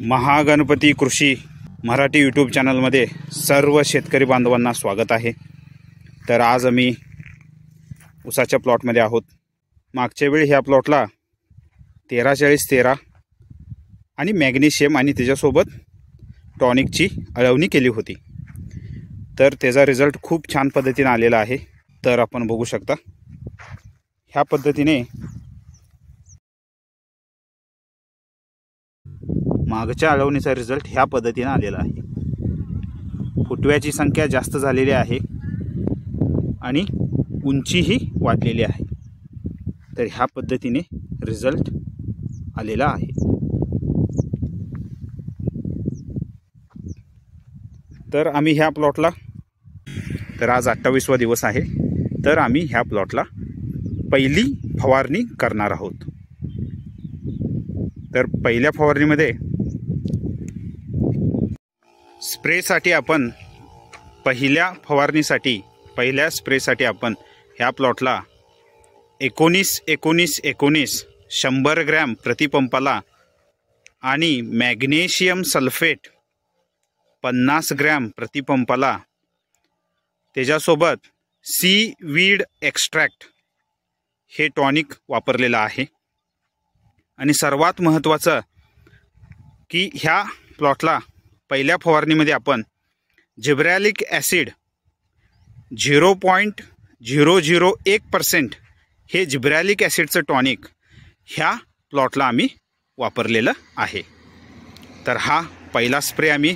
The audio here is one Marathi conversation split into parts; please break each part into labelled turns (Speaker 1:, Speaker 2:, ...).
Speaker 1: महागणपती कृषी मराठी यूट्यूब चॅनलमध्ये सर्व शेतकरी बांधवांना स्वागत आहे। तर आज आम्ही ऊसाच्या प्लॉटमध्ये आहोत। मागच्या वेळी ह्या प्लॉटला 13-40-13 आणि मॅग्नेशियम आणि त्याच्यासोबत टॉनिकची अळवणी केली होती। तर त्याचा रिझल्ट खूप छान पद्धतीने आलेला आहे। तर आपण बघू शकता ह्या पद्धतीने मागच्या अळवणीचा रिझल्ट ह्या पद्धतीने आलेला आहे। फुटव्याची संख्या जास्त झालेली आहे आणि उंचीही वाढलेली आहे। तर ह्या पद्धतीने रिझल्ट आलेला आहे। तर आम्ही ह्या प्लॉटला तर आज 28वा दिवस आहे। तर आम्ही ह्या प्लॉटला पहिली फवारणी करणार आहोत। तर पहिल्या फवारणीमध्ये स्प्रेसाठी आपण पहिल्या स्प्रेसाठी आपण ह्या प्लॉटला 19-19-19 100 ग्रॅम प्रतिपंपाला आणि मॅग्नेशियम सल्फेट 50 ग्रॅम प्रतिपंपाला, त्याच्यासोबत सीवीड एक्स्ट्रॅक्ट हे टॉनिक वापरलेलं आहे। आणि सर्वात महत्त्वाचं की ह्या प्लॉटला पहिल्या फवारणीमध्ये आपण जिब्रॅलिक ॲसिड 0.001% हे जिब्रॅलिक ॲसिडचं टॉनिक ह्या प्लॉटला आम्ही वापरलेलं आहे। तर हा पहिला स्प्रे आम्ही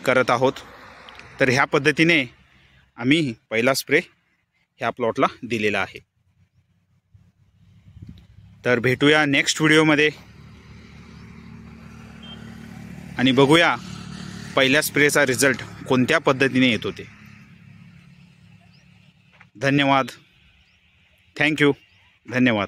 Speaker 1: करत आहोत। तर ह्या पद्धतीने आम्ही पहिला स्प्रे ह्या प्लॉटला दिलेला आहे। तर भेटूया नेक्स्ट व्हिडिओमध्ये आणि बघूया पहिल्या स्प्रेचा रिझल्ट कोणत्या पद्धतीने येतो ते। धन्यवाद। थँक्यू। धन्यवाद।